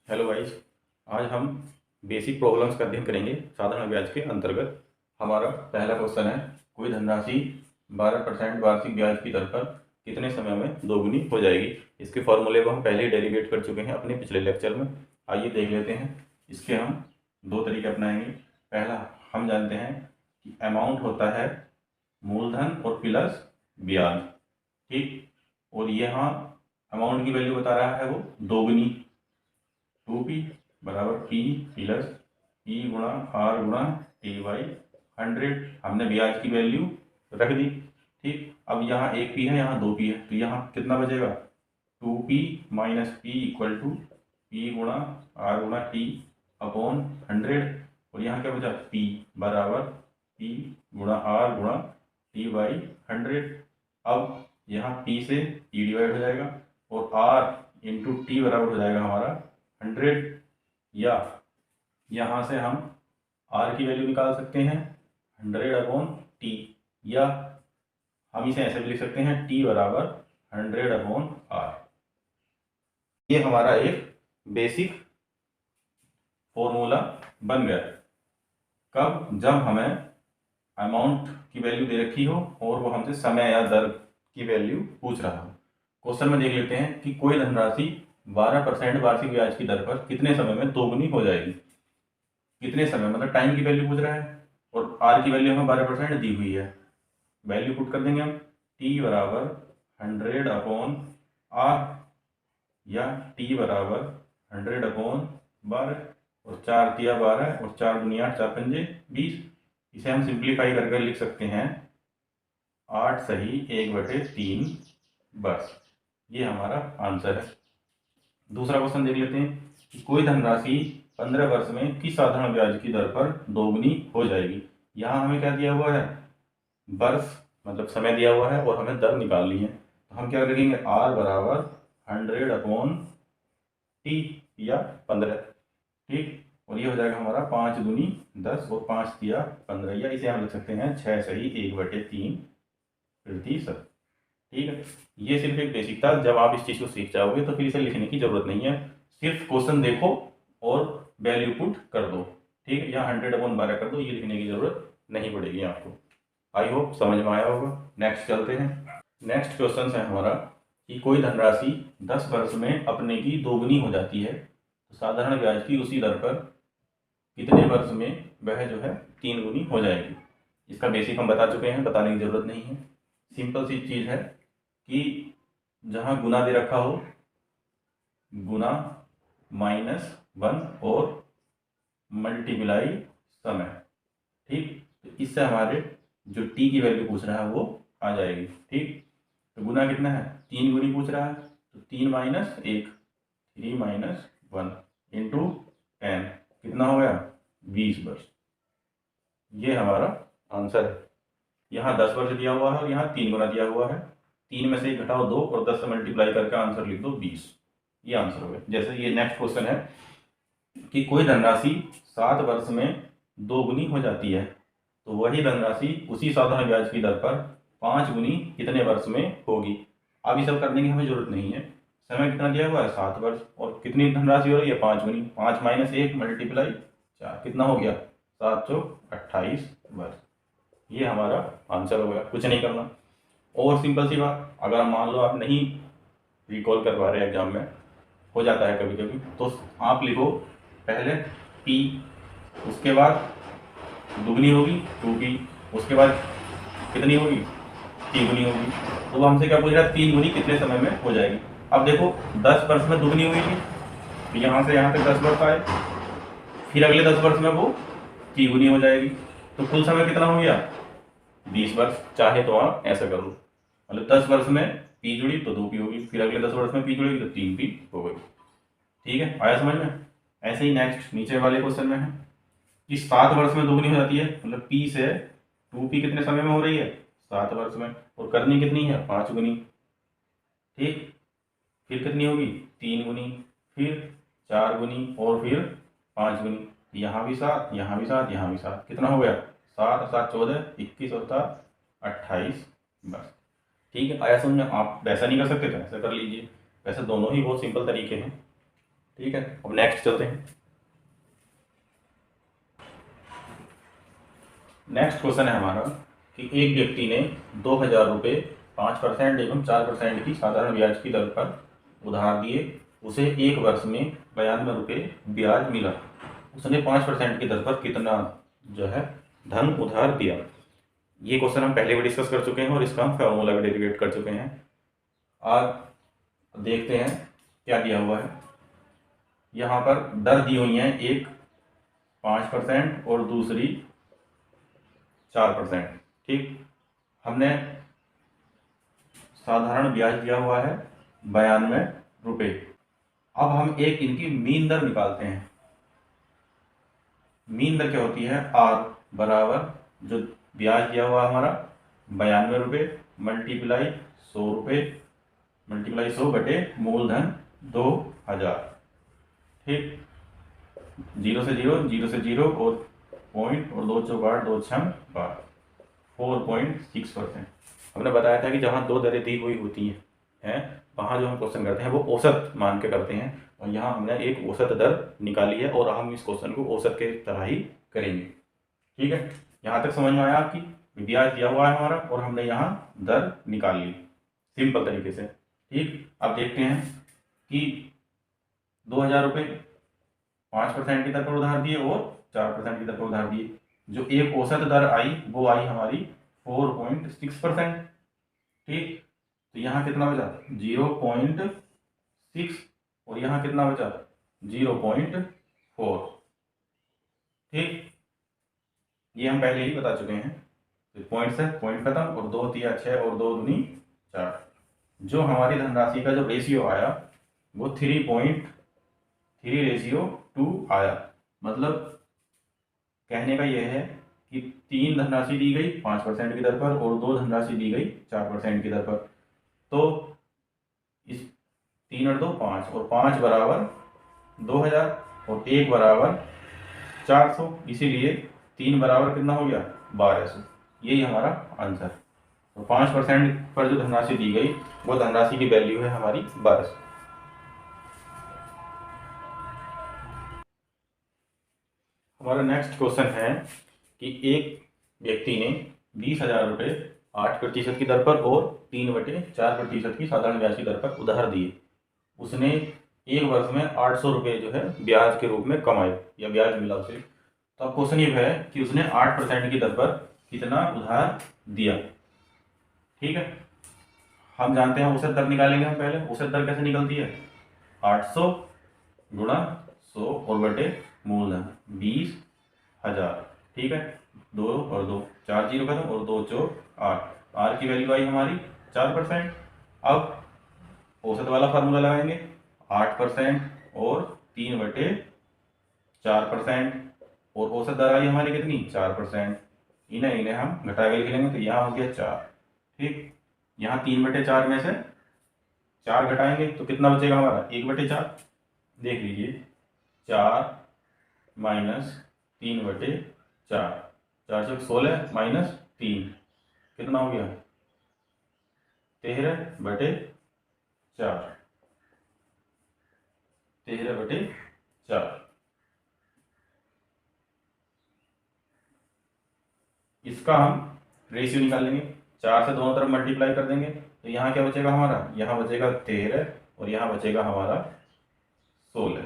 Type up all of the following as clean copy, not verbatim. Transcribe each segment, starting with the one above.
Hello guys. आज हम basic problems का अध्ययन करेंगे साधारण ब्याज के अंतर्गत। हमारा पहला क्वेश्चन है, कोई धनराशि 12% वार्षिक ब्याज की दर पर कितने समय में दोगुनी हो जाएगी। इसके फॉर्मूले को हम पहले ही डेरिवेट कर चुके हैं अपने पिछले लेक्चर में। आइए देख लेते हैं। इसके हम दो तरीके अपनाएंगे। पहला, हम जानते हैं कि अमाउंट होता है मूलधन और प्लस ब्याज, ठीक। और यहाँ अमाउंट की वैल्यू बता रहा है वो दोगुनी, 2p बराबर p प्लस p गुणा r गुणा t बाई 100। हमने ब्याज की वैल्यू रख दी, ठीक। अब यहाँ एक p है, यहाँ दो p है, तो यहाँ कितना बचेगा, 2p minus p equal to p गुणा r गुणा t अपॉन 100। और यहाँ क्या बचा, p बराबर p गुणा r गुणा t बाई 100। अब यहाँ p से e डिवाइड हो जाएगा और r इंटू टी बराबर हो जाएगा हमारा 100। या यहाँ से हम r की वैल्यू निकाल सकते हैं 100 अपॉन टी, या हम इसे ऐसे भी लिख सकते हैं t बराबर 100 अपॉन r। ये हमारा एक बेसिक फॉर्मूला बन गया। कब, जब हमें अमाउंट की वैल्यू दे रखी हो और वो हमसे समय या दर की वैल्यू पूछ रहा हो। क्वेश्चन में देख लेते हैं कि कोई धनराशि 12% वार्षिक ब्याज की दर पर कितने समय में दोगुनी हो जाएगी। कितने समय मतलब टाइम की वैल्यू पूछ रहा है और आर की वैल्यू हमें 12% दी हुई है। वैल्यू पुट कर देंगे हम, टी बराबर 100 अपॉन आर या टी बराबर 100 अपॉन 12 और 4 तिया 12 और 4 दुनिया 8 4 पंजे 20। इसे हम सिंप्लीफाई करके लिख सकते हैं 8 सही 1/3 बस। ये हमारा आंसर है। दूसरा क्वेश्चन देख लेते हैं कि कोई धनराशि 15 वर्ष में किस साधारण ब्याज की दर पर दोगुनी हो जाएगी। यहाँ हमें क्या दिया हुआ है, वर्ष मतलब समय दिया हुआ है और हमें दर निकालनी है। तो हम क्या लिखेंगे, r बराबर 100 अपॉन टी या 15, ठीक। और ये हो जाएगा हमारा 5 दूनी 10 और 5 तिया 15, या इसे हम लिख सकते हैं 6 सही 1/3 प्रतिशत, ठीक है। ये सिर्फ एक बेसिक था। जब आप इस चीज़ को सीख जाओगे तो फिर इसे लिखने की जरूरत नहीं है, सिर्फ क्वेश्चन देखो और वैल्यू पुट कर दो, ठीक है। यहाँ 100 अपॉन 12 कर दो, ये लिखने की जरूरत नहीं पड़ेगी आपको। आई होप समझ में आया होगा। नेक्स्ट चलते हैं। नेक्स्ट क्वेश्चन है हमारा कि कोई धनराशि 10 वर्ष में अपने की दोगुनी हो जाती है, तो साधारण ब्याज की उसी दर पर कितने वर्ष में वह जो है 3 गुनी हो जाएगी। इसका बेसिक हम बता चुके हैं, बताने की जरूरत नहीं है। सिंपल सी चीज़ है कि जहाँ गुना दे रखा हो, गुना -1 और मल्टीप्लाई समय, ठीक। तो इससे हमारे जो टी की वैल्यू पूछ रहा है वो आ जाएगी, ठीक। तो गुना कितना है, 3 गुनी पूछ रहा है, तो 3 - 1 3 - 1 इंटू 10 कितना हो गया, 20 वर्ष। ये हमारा आंसर है। यहाँ 10 वर्ष दिया हुआ है और यहाँ 3 गुना दिया हुआ है। 3 में से 1 घटाओ 2 और 10 से मल्टीप्लाई करके आंसर लिख दो 20। ये आंसर हो गया। जैसे ये नेक्स्ट क्वेश्चन है कि कोई धनराशि 7 वर्ष में दोगुनी हो जाती है, तो वही धनराशि उसी साधारण ब्याज की दर पर 5 गुनी कितने वर्ष में होगी। अब ये सब करने की हमें जरूरत नहीं है। समय कितना दिया हुआ है, 7 वर्ष, और कितनी धनराशि हो रही है, 5 गुनी। 5 - 1 मल्टीप्लाई 4 कितना हो गया, 7 चौक 28 वर्ष। ये हमारा आंसर हो गया, कुछ नहीं करना। और सिंपल सी बात, अगर मान लो आप नहीं रिकॉल कर पा रहे एग्जाम में, हो जाता है कभी कभी, तो आप लिखो पहले p, उसके बाद दुगनी होगी 2p, उसके बाद कितनी होगी, 3 गुनी होगी। तो वो हमसे क्या पूछ रहा है, 3 गुनी कितने समय में हो जाएगी। अब देखो 10 वर्ष में दुगनी हुई थी, तो यहाँ से यहाँ तक 10 वर्ष आए, फिर अगले 10 वर्ष में वो 3 गुनी हो जाएगी। तो कुल समय कितना हो गया, 20 वर्ष। चाहे तो आप ऐसा कर लो, मतलब 10 वर्ष में p जुड़ी तो 2p होगी, फिर अगले 10 वर्ष में p जुड़ेगी तो 3p हो गई, ठीक है। आया समझ में। ऐसे ही नेक्स्ट नीचे वाले क्वेश्चन में है कि 7 वर्ष में दोगुनी हो जाती है, मतलब p से 2p कितने समय में हो रही है, 7 वर्ष में, और करनी कितनी है, 5 गुनी, ठीक। फिर कितनी होगी, 3 गुनी, फिर 4 गुनी और फिर 5 गुनी। यहाँ भी 7, यहाँ भी 7, यहाँ भी 7, कितना हो गया, 7 और 7 14, 21 और 7 28 बस, ठीक है। आया समझ में। आप वैसा नहीं कर सकते तो ऐसा कर लीजिए। वैसे दोनों ही बहुत सिंपल तरीके हैं, ठीक है, अब नेक्स्ट चलते हैं। नेक्स्ट क्वेश्चन है हमारा कि एक व्यक्ति ने 2,000 रुपये 5% एवं 4% की साधारण ब्याज की दर पर उधार दिए। उसे एक वर्ष में 92 रुपये ब्याज मिला। उसने 5% की दर पर कितना जो है धन उधार दिया। ये क्वेश्चन हम पहले भी डिस्कस कर चुके हैं और इसका हम फॉर्मूला भी डेरिवेट कर चुके हैं। आज देखते हैं क्या दिया हुआ है। यहाँ पर दर दी हुई है, एक 5% और दूसरी 4%। ठीक, हमने साधारण ब्याज दिया हुआ है 92 रुपये। अब हम एक इनकी मीन दर निकालते हैं। मीन दर क्या होती है, आर बराबर जो ब्याज दिया हुआ हमारा 92 रुपये मल्टीप्लाई 100 रुपये मल्टीप्लाई 100 बटे मूलधन 2,000। ठीक, 0 से 0, 0 से 0 और पॉइंट और 2 चौक 8, 2 छम 12, 4.6%। हमने बताया था कि जहाँ दो दरें दी हुई होती हैं वहाँ जो हम क्वेश्चन करते हैं वो औसत मान के करते हैं, और यहाँ हमने एक औसत दर निकाली है और हम इस क्वेश्चन को औसत के तरह ही करेंगे। ठीक है, यहाँ तक समझ में आया आपकी? ब्याज दिया हुआ है हमारा और हमने यहाँ दर निकाल ली सिंपल तरीके से। ठीक, अब देखते हैं कि 2,000 रुपये 5% की दर पर उधार दिए और 4% की दर पर उधार दिए। जो एक औसत दर आई वो आई हमारी 4.6%। ठीक, तो यहाँ कितना बचा 0.6 और यहाँ कितना बचा 0.4। ठीक, ये हम पहले ही बता चुके हैं। तो पॉइंट है, पॉइंट खत्म, और 2 तिया 6 और 2 दूनी 4। जो हमारी धनराशि का जो रेशियो आया वो 3.3:2 आया। मतलब कहने का यह है कि 3 धनराशि दी गई 5% की दर पर और 2 धनराशि दी गई 4% की दर पर। तो इस 3 और 2 5 और 5 बराबर 2,000 और 1 बराबर 400, इसीलिए 3 बराबर कितना हो गया 1,200। यही हमारा आंसर। तो 5% पर जो धनराशि दी गई वो धनराशि की वैल्यू है हमारी 1,200। हमारा नेक्स्ट क्वेश्चन है कि एक व्यक्ति ने 20,000 रुपये 8% की दर पर और 3/4% की साधारण ब्याज की दर पर उधार दिए। उसने एक वर्ष में 800 रुपये जो है ब्याज के रूप में कमाए या ब्याज मिला उसे। तो अब क्वेश्चन ये है कि उसने 8% की दर पर कितना उधार दिया। ठीक है, हम जानते हैं औसत दर निकालेंगे। हम पहले औसत दर कैसे निकलती है, 800 गुणा 100 और बटे मूलधन 20,000। ठीक है, 2 और 2 4 0 खत्म और 2 चौक 8। आर की वैल्यू आई हमारी 4%। अब औसत वाला फार्मूला लगाएंगे, 8% और 3/4%, और औसत दर आई हमारी कितनी 4%। इन्हें हम घटा के लिख लेंगे तो यहाँ हो गया 4। ठीक, यहाँ 3/4 में से 4 घटाएंगे तो कितना बचेगा हमारा 1/4। देख लीजिए, 4 माइनस 3/4, 4 चौक 16 माइनस 3 कितना हो गया 13/4, 13/4। इसका हम रेशियो निकालेंगे, 4 से दोनों तरफ मल्टीप्लाई कर देंगे तो यहाँ क्या बचेगा हमारा, यहाँ बचेगा 13 और यहाँ बचेगा हमारा 16।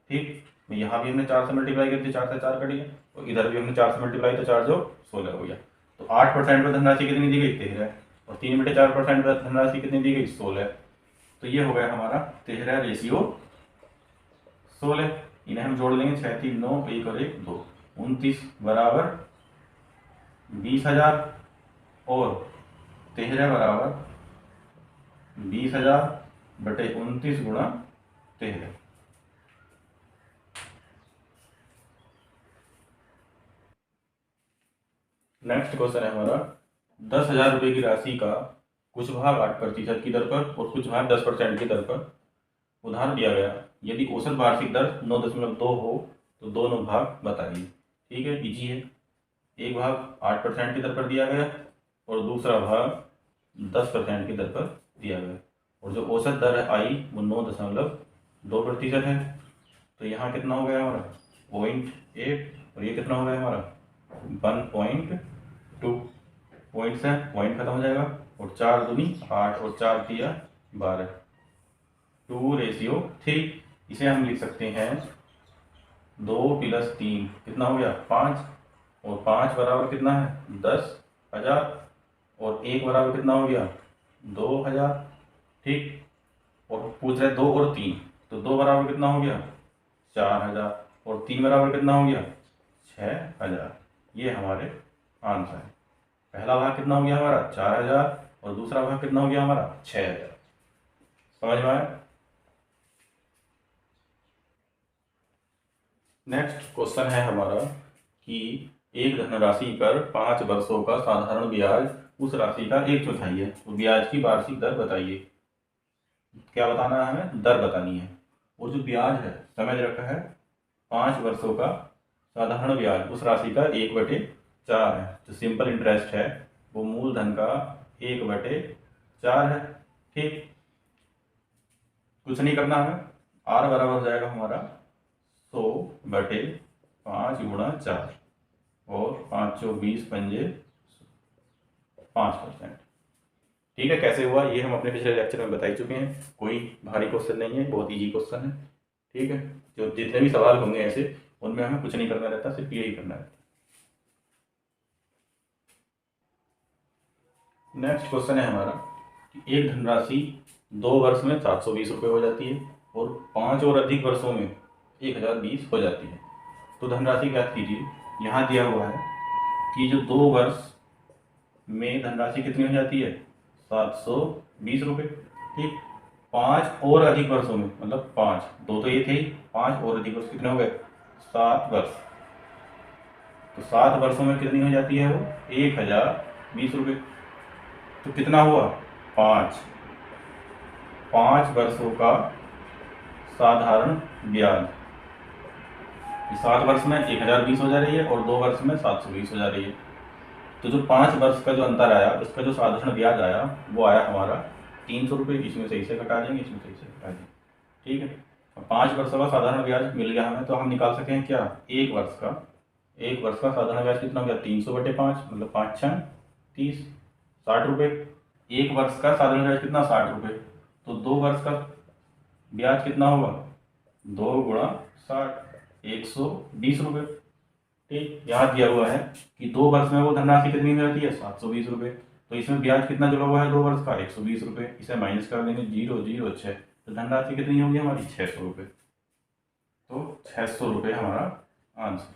ठीक, यहाँ भी हमने 4 से मल्टीप्लाई कर दिया, 4 से 4 कट गया, और इधर भी हमने 4 से मल्टीप्लाई तो 4 जो 16 हो गया। तो 8% पर धनराशि कितनी दी गई 13 और 3/4% पर धनराशि कितनी दी गई 16। तो ये हो गया हमारा 13:16। इन्हें हम जोड़ लेंगे, 6 3 9 1 और 1 2, 29 बराबर 20,000 और 13 बराबर 20,000 बटे 29 गुणा 13। नेक्स्ट क्वेश्चन है हमारा, 10,000 रुपये की राशि का कुछ भाग 8% की दर पर और कुछ भाग 10% की दर पर उधार दिया गया। यदि औसत वार्षिक दर 9.2 हो तो दोनों भाग बताइए। ठीक है, इजी है। एक भाग 8% की दर पर दिया गया और दूसरा भाग 10% की दर पर दिया गया, और जो औसत दर आई वो 9.2% है। तो यहाँ कितना हो गया हमारा 0.8 और ये कितना हो गया हमारा 1.2। पॉइंट से पॉइंट खत्म हो जाएगा और 4 दूनी 8 और 4 दिया 12, 2:3। इसे हम लिख सकते हैं 2 + 3 कितना हो गया 5, और 5 बराबर कितना है 10,000, और 1 बराबर कितना हो गया 2,000। ठीक, और पूछ रहे 2 और 3, तो 2 बराबर कितना हो गया 4,000 और 3 बराबर कितना हो गया 6,000। ये हमारे आंसर है। पहला भाग कितना हो गया हमारा 4,000 और दूसरा भाग कितना हो गया हमारा 6,000। समझ में आया। नेक्स्ट क्वेश्चन है हमारा कि एक धनराशि पर 5 वर्षों का साधारण ब्याज उस राशि का 1/4 है, तो ब्याज की वार्षिक दर बताइए। क्या बताना है हमें, दर बतानी है। और जो ब्याज है समझ रखा है 5 वर्षों का साधारण ब्याज उस राशि का 1/4 है। जो सिंपल इंटरेस्ट है वो मूलधन का 1/4 है। ठीक, कुछ नहीं करना है, आर बराबर हो जाएगा हमारा 100/5 × 4 और 5 × 20 पंजे 5%। ठीक है, कैसे हुआ ये हम अपने पिछले लेक्चर में बता ही चुके हैं। कोई भारी क्वेश्चन नहीं है, बहुत इजी क्वेश्चन है। ठीक है, जो जितने भी सवाल होंगे ऐसे उनमें हमें कुछ नहीं करना रहता, सिर्फ यही करना रहता। नेक्स्ट क्वेश्चन है हमारा कि एक धनराशि 2 वर्ष में 720 रुपये हो जाती है और 5 और अधिक वर्षों में 1020 हो जाती है, तो धनराशि ज्ञात कीजिए। यहाँ दिया हुआ है कि जो 2 वर्ष में धनराशि कितनी हो जाती है 720 रुपये। ठीक, 5 और अधिक वर्षों में, मतलब 5, 2 तो ये थे ही, 5 और अधिक वर्ष कितने हो गए 7 वर्ष, तो 7 वर्षों में कितनी हो जाती है वो 1020 रुपये। तो कितना हुआ 5 वर्षों का साधारण ब्याज। 7 वर्ष में 1020 हो जा रही है और 2 वर्ष में 720 हो जा रही है। तो जो 5 वर्ष का जो अंतर आया उसका जो साधारण ब्याज आया वो आया हमारा 300 रुपये। इसमें से इसे घटा देंगे, इसमें से इसे घटा देंगे। ठीक है, 5 वर्षों का साधारण ब्याज मिल गया हमें, तो हम निकाल सकते हैं क्या 1 वर्ष का साधारण ब्याज कितना हो गया 300/5, मतलब 5 × 6 = 30, 60 रुपये। 1 वर्ष का साधारण ब्याज कितना 60 रुपये, तो 2 वर्ष का ब्याज कितना होगा 2 × 60 120 रुपये। ठीक, यहाँ दिया हुआ है कि 2 वर्ष में वो धनराशि कितनी हो जाती है 720 रुपये, तो इसमें ब्याज कितना जुड़ा हुआ है 2 वर्ष का 120 रुपये। इसे माइनस कर देंगे 0 0 6, तो धनराशि कितनी होगी हमारी 600 रुपये। तो 600 रुपये हमारा आंसर।